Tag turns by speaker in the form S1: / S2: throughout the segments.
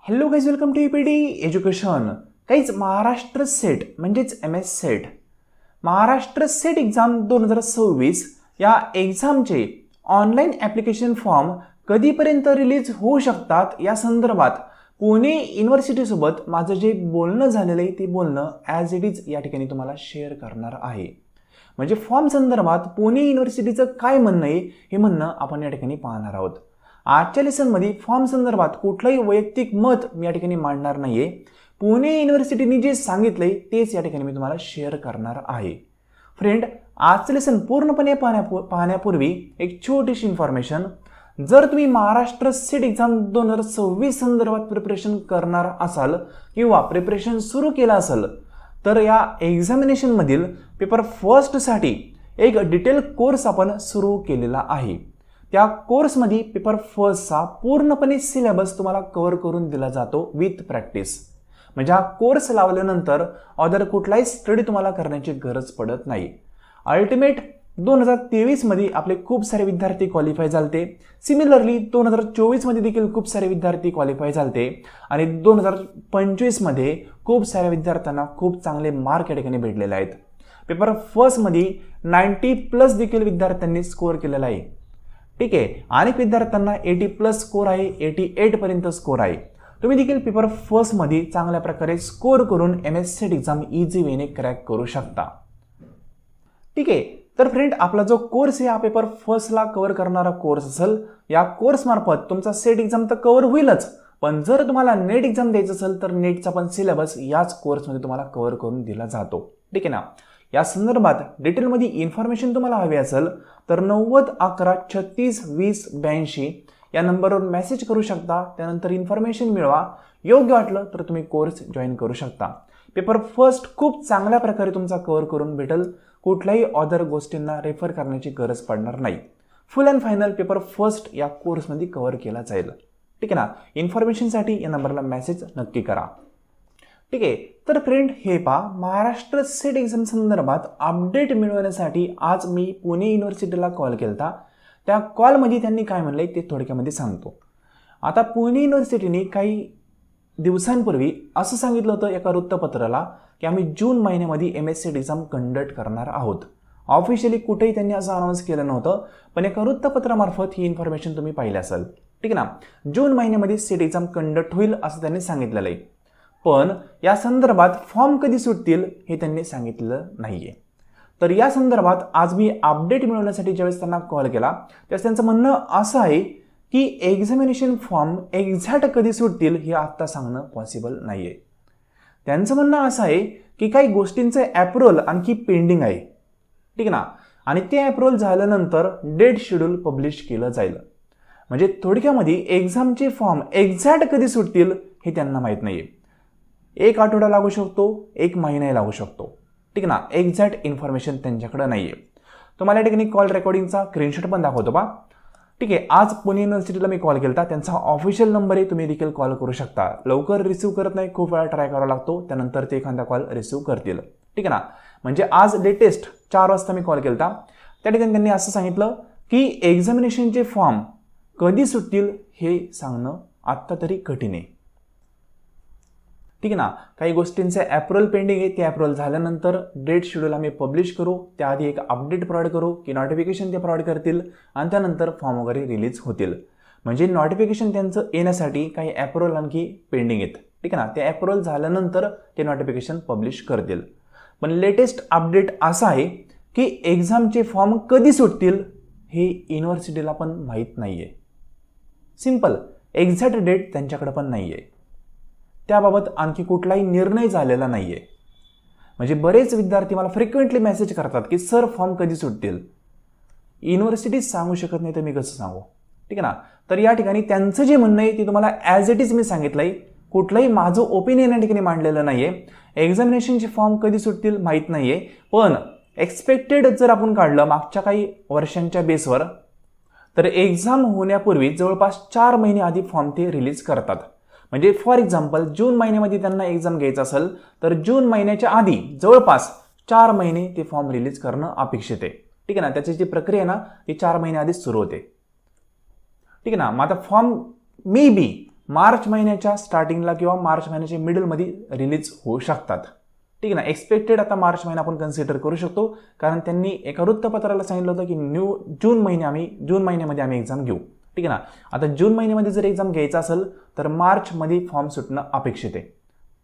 S1: Hello guys, welcome to EPD education. काहीच Maharashtra SET म्हणजेच MS SET, Maharashtra SET exam 2026 या एक्झामचे ऑनलाईन ॲप्लिकेशन फॉर्म कधीपर्यंत रिलीज होऊ शकतात या संदर्भात पुणे युनिव्हर्सिटीसोबत माझं जे बोलणं झालेलं आहे ते बोलणं ॲज इट इज या ठिकाणी तुम्हाला शेअर करणार आहे. म्हणजे फॉर्म संदर्भात पुणे युनिव्हर्सिटीचं काय म्हणणं आहे हे म्हणणं आपण या ठिकाणी पाहणार आहोत. आजच्या लेसनमध्ये फॉर्म संदर्भात कुठलंही वैयक्तिक मत मी या ठिकाणी मांडणार नाहीये. पुणे युनिव्हर्सिटीने जे सांगितलंय तेच या ठिकाणी मी तुम्हाला शेअर करणार आहे. फ्रेंड, आजचं लेसन पूर्णपणे पाहण्यापूर्वी एक छोटीशी इन्फॉर्मेशन. जर तुम्ही महाराष्ट्र सेट एक्झाम 2026 संदर्भात प्रिपरेशन करणार असाल किंवा प्रिपरेशन सुरू केलं असेल तर या एक्झामिनेशनमधील पेपर फर्स्टसाठी एक डिटेल कोर्स आपण सुरू केलेला आहे. त्या कोर्समध्ये पेपर फर्स्टचा पूर्णपणे सिलेबस तुम्हाला कव्हर करून दिला जातो विथ प्रॅक्टिस. म्हणजे हा कोर्स लावल्यानंतर अदर कुठलाही स्टडी तुम्हाला करण्याची गरज पडत नाही. अल्टिमेट 2023 मध्ये आपले खूप सारे विद्यार्थी क्वालिफाय झालते. सिमिलरली 2024 मध्ये देखील खूप सारे विद्यार्थी क्वालिफाय झालते आणि 2025 मध्ये खूप साऱ्या विद्यार्थ्यांना खूप चांगले मार्क या ठिकाणी भेटलेले आहेत. पेपर फर्स्ट मध्ये 90+ देखील विद्यार्थ्यांनी स्कोअर केलेला आहे. ठीक आहे, अनेक विद्यार्थ्यांना 80+ स्कोर आहे, 88 पर्यंत स्कोर आहे. तुम्ही देखील पेपर फर्स्ट मध्ये चांगल्या प्रकारे स्कोर करून MS SET exam easy way crack करू शकता. ठीक आहे, तर फ्रेंड, आपला जो कोर्स आहे हा पेपर फर्स्टला कव्हर करणारा कोर्स असेल. या कोर्स मार्फत तुमचा सेट एक्झाम तर कव्हर होईलच, पण जर तुम्हाला नेट एक्झाम द्यायचं असेल तर नेटचा पण सिलेबस याच कोर्समध्ये तुम्हाला कव्हर करून दिला जातो. ठीक आहे ना. या संदर्भात डिटेलमध्ये इन्फॉर्मेशन तुम्हाला हवी असेल तर 90 11 36 20 82 या नंबरवर मेसेज करू शकता. त्यानंतर इन्फॉर्मेशन मिळवा. योग्य वाटलं तर तुम्ही कोर्स जॉईन करू शकता. पेपर फर्स्ट खूप चांगल्या प्रकारे तुमचा कव्हर करून भेटेल. कुठल्याही अदर गोष्टींना रेफर करण्याची गरज पडणार नाही. फुल अँड फायनल पेपर फर्स्ट या कोर्समध्ये कव्हर केला जाईल. ठीक आहे ना. इन्फॉर्मेशनसाठी या नंबरला मेसेज नक्की करा. ठीक आहे, तर फ्रेंड, हे पहा, महाराष्ट्र सेट एक्झाम संदर्भात अपडेट मिळवण्यासाठी आज मी पुणे युनिव्हर्सिटीला कॉल केला. त्या कॉलमध्ये त्यांनी काय म्हणलंय ते थोडक्यामध्ये सांगतो. आता पुणे युनिव्हर्सिटीने काही दिवसांपूर्वी असं सांगितलं होतं एका वृत्तपत्राला की आम्ही जून महिन्यामध्ये MS सेट एक्झाम कंडक्ट करणार आहोत. ऑफिशियली कुठेही त्यांनी असं अनाऊन्स केलं नव्हतं, पण एका वृत्तपत्रामार्फत ही इन्फॉर्मेशन तुम्ही पाहिली असेल. ठीक आहे ना. जून महिन्यामध्ये सेट एक्झाम कंडक्ट होईल असं त्यांनी सांगितलेलं आहे. पण या संदर्भात फॉर्म कधी सुटतील हे त्यांनी सांगितलेलं नाहीये. तर या संदर्भात आज मी अपडेट मिळवण्यासाठी ज्यावेळेस त्यांना कॉल केला त्यावेळेस त्यांचं म्हणणं असं आहे की एक्झामिनेशन फॉर्म एक्झॅक्ट कधी सुटतील हे आत्ता सांगणं पॉसिबल नाहीये. त्यांचं म्हणणं असं आहे की काही गोष्टींचं अप्रुव्हल आणखी पेंडिंग आहे. ठीक ना. आणि ते अप्रुव्हल झाल्यानंतर डेट शेड्यूल पब्लिश केलं जाईल. म्हणजे थोडक्यामध्ये एक्झामचे फॉर्म एक्झॅक्ट कधी सुटतील हे त्यांना माहीत नाहीये. 1 आठवडा लागू शकतो, 1 महिनाही लागू शकतो. ठीक ना. एक्झॅक्ट इन्फॉर्मेशन त्यांच्याकडे नाहीये. तुम्हाला या ठिकाणी कॉल रेकॉर्डिंगचा स्क्रीनशॉट पण दाखवतो बा. ठीक आहे, आज पुणे युनिव्हर्सिटीला मी कॉल केला. त्यांचा ऑफिशियल नंबर आहे, तुम्ही देखील कॉल करू शकता. लवकर रिसिव्ह करत नाही, खूप वेळा ट्राय करावा लागतो, त्यानंतर ते एखादा कॉल रिसिव्ह करतील. ठीक आहे ना. म्हणजे आज लेटेस्ट 4 वाजता मी कॉल केला. त्या ठिकाणी त्यांनी असं सांगितलं की एक्झामिनेशनचे फॉर्म कधी सुटतील हे सांगणं आत्ता तरी कठीण आहे. ठीक आहे ना. काही गोष्टींचे अप्रुव्हल पेंडिंग आहे, ते अप्रुव्हल झाल्यानंतर डेट शेड्यूल आम्ही पब्लिश करू. त्याआधी एक अपडेट प्रोव्हाइड करू की नोटिफिकेशन ते प्रोव्हाइड करतील आणि त्यानंतर फॉर्म वगैरे रिलीज होतील. म्हणजे नोटिफिकेशन त्यांचं येण्यासाठी काही अप्रुव्हल आणखी पेंडिंग आहेत. ठीक आहे ना. ते अप्रुव्हल झाल्यानंतर ते नोटिफिकेशन पब्लिश करतील. पण लेटेस्ट अपडेट असं आहे की एक्झामचे फॉर्म कधी सुटतील हे युनिव्हर्सिटीला पण माहीत नाहीये. सिंपल, एक्झॅक्ट डेट त्यांच्याकडे पण नाहीये. त्याबाबत आणखी कुठलाही निर्णय झालेला नाहीये. म्हणजे बरेच विद्यार्थी मला फ्रिक्वेंटली मेसेज करतात की सर फॉर्म कधी सुटतील. युनिव्हर्सिटी सांगू शकत नाही तर मी कसं सांगू. ठीक आहे ना. तर या ठिकाणी त्यांचं जे म्हणणं आहे ते तुम्हाला ॲज इट इज मी सांगितलंय. कुठलंही माझं ओपिनियन या ठिकाणी मांडलेलं नाहीये. एक्झामिनेशनचे फॉर्म कधी सुटतील माहीत नाहीये, पण एक्सपेक्टेड जर आपण काढलं मागच्या काही वर्षांच्या बेसवर तर एक्झाम होण्यापूर्वी जवळपास 4 महिने आधी फॉर्म ते रिलीज करतात. म्हणजे फॉर एक्झाम्पल जून महिन्यामध्ये त्यांना एक्झाम घ्यायचं असेल तर जून महिन्याच्या आधी जवळपास 4 महिने ते फॉर्म रिलीज करणं अपेक्षित आहे. ठीक आहे ना. त्याची जी प्रक्रिया आहे ना ती 4 महिने आधीच सुरू होते. ठीक आहे ना. मग आता फॉर्म मे बी मार्च महिन्याच्या स्टार्टिंगला किंवा मार्च महिन्याच्या मिडलमध्ये रिलीज होऊ शकतात. ठीक आहे ना. एक्सपेक्टेड आता मार्च महिना आपण कन्सिडर करू शकतो, कारण त्यांनी एका वृत्तपत्राला सांगितलं होतं की जून महिन्यामध्ये आम्ही एक्झाम घेऊ. ठीक आहे ना. आता जून महिन्यामध्ये जर एक्झाम घ्यायचा असेल तर मार्चमध्ये फॉर्म सुटणं अपेक्षित आहे,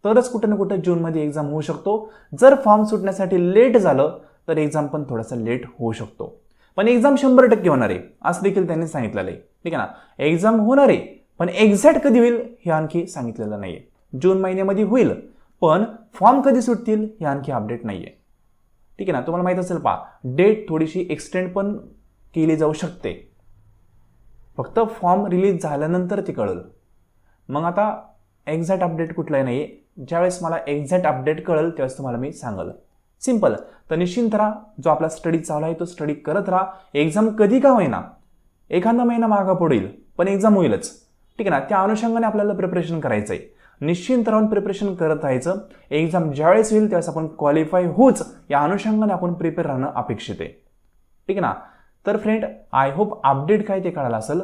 S1: तरच कुठं ना कुठं जूनमध्ये एक्झाम होऊ शकतो. जर फॉर्म सुटण्यासाठी लेट झालं तर एक्झाम पण थोडंसं लेट होऊ शकतो. पण एक्झाम 100% होणार आहे असं देखील त्यांनी सांगितलेलं आहे. ठीक आहे ना. एक्झाम होणार आहे, पण एक्झॅक्ट कधी होईल हे आणखी सांगितलेलं नाही आहे. जून महिन्यामध्ये होईल, पण फॉर्म कधी सुटतील हे आणखी अपडेट नाही आहे. ठीक आहे ना. तुम्हाला माहीत असेल डेट थोडीशी एक्सटेंड पण केली जाऊ शकते. फक्त फॉर्म रिलीज झाल्यानंतर ते कळेल. मग आता एक्झॅक्ट अपडेट कुठलाही नाही आहे. ज्यावेळेस मला एक्झॅक्ट अपडेट कळेल त्यावेळेस तुम्हाला मी सांगेल. सिंपल. तर निश्चिंत राहा, जो आपला स्टडी चालू आहे तो स्टडी करत राहा. एक्झाम कधी का होईना, एखादा महिना मागा पडेल पण एक्झाम होईलच. ठीक आहे ना. त्या अनुषंगाने आपल्याला प्रिपरेशन करायचं आहे. निश्चिंत राहून प्रिपरेशन करत राहायचं. एक्झाम ज्यावेळेस होईल त्यावेळेस आपण क्वालिफाय होऊच या अनुषंगाने आपण प्रिपेअर राहणं अपेक्षित आहे. ठीक आहे ना. तर फ्रेंड, आय होप अपडेट काय ते कळालं असेल.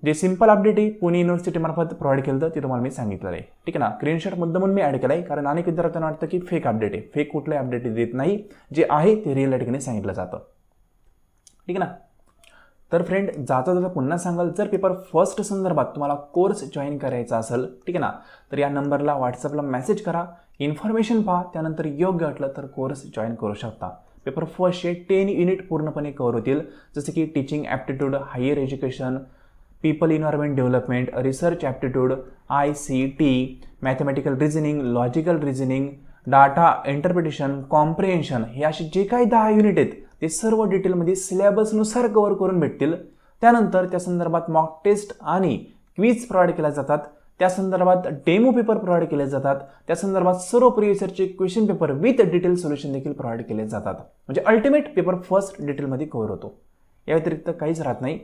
S1: जे सिंपल अपडेट आहे पुणे युनिव्हर्सिटीमार्फत प्रोव्हाइड केलं ते तुम्हाला मी सांगितलेलं आहे. ठीक आहे ना. स्क्रीनशॉट मुद्दामून मी ॲड केला आहे, कारण अनेक विद्यार्थ्यांना वाटतं की फेक अपडेट आहे. फेक कुठलंही अपडेट देत नाही, जे आहे ते रिअल ठिकाणी सांगितलं जातं. ठीक आहे ना. तर फ्रेंड, जाता पुन्हा सांगाल, जर पेपर फर्स्ट संदर्भात तुम्हाला कोर्स जॉईन करायचा असेल, ठीक आहे ना, तर या नंबरला व्हॉट्सअपला मेसेज करा, इन्फॉर्मेशन पहा, त्यानंतर योग्य वाटलं तर कोर्स जॉईन करू शकता. पेपर फर्स्टचे 10 युनिट पूर्णपणे कव्हर होतील, जसे की teaching aptitude, higher education, people environment development, research aptitude, ICT, mathematical reasoning, logical reasoning, data interpretation, comprehension, हे असे जे काही 10 युनिट आहेत ते सर्व डिटेलमध्ये सिलेबसनुसार कव्हर करून भेटतील. त्यानंतर त्या संदर्भात मॉक टेस्ट आणि क्विज प्रोव्हाइड केल्या जातात. त्या संदर्भात डेमो पेपर प्रोव्हाइड केले जातात. त्या संदर्भात सर्व प्रिव्हियसचे question paper with detail solution देखील प्रोव्हाइड केले जातात. म्हणजे अल्टिमेट पेपर फर्स्ट डिटेलमध्ये कव्हर होतो. या व्यतिरिक्त काहीच राहत नाही.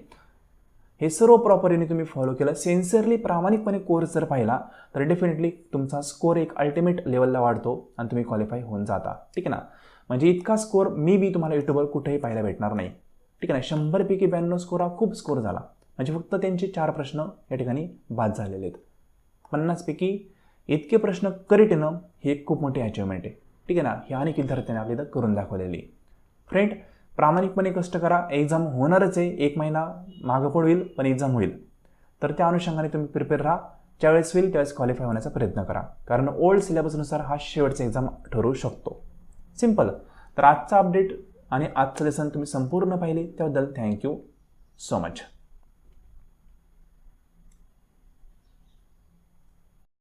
S1: हे सर्व प्रॉपरली तुम्ही फॉलो केलं, सिन्सिअरली प्रामाणिकपणे कोर्स जर पाहिला तर डेफिनेटली तुमचा स्कोर एक अल्टिमेट लेवलला वाढतो आणि तुम्ही क्वालिफाय होऊन जाता. ठीक आहे ना. म्हणजे इतका स्कोर मी तुम्हाला युट्यूबवर कुठेही पाहायला भेटणार नाही. ठीक आहे ना. 100 पैकी 92 स्कोर हा खूप स्कोर झाला. म्हणजे फक्त त्यांचे 4 प्रश्न या ठिकाणी बाद झालेले आहेत. 50 पैकी इतके प्रश्न करेक्ट येणं ही एक खूप मोठी अचिव्हमेंट आहे. ठीक आहे ना. हे अनेक विद्यार्थ्यांनी आपल्या इथं करून दाखवलेली. फ्रेंड, प्रामाणिकपणे कष्ट करा. एक्झाम होणारच आहे, 1 महिना मागं पडतील पण एक्झाम होईल. तर त्या अनुषंगाने तुम्ही प्रिपेअर राहा. ज्यावेळेस होईल त्यावेळेस क्वालिफाय होण्याचा प्रयत्न करा, कारण ओल्ड सिलेबसनुसार हा शेवटचा एक्झाम ठरू शकतो. सिंपल. तर आजचा अपडेट आणि आजचं लेसन तुम्ही संपूर्ण पाहिले त्याबद्दल थँक्यू सो मच.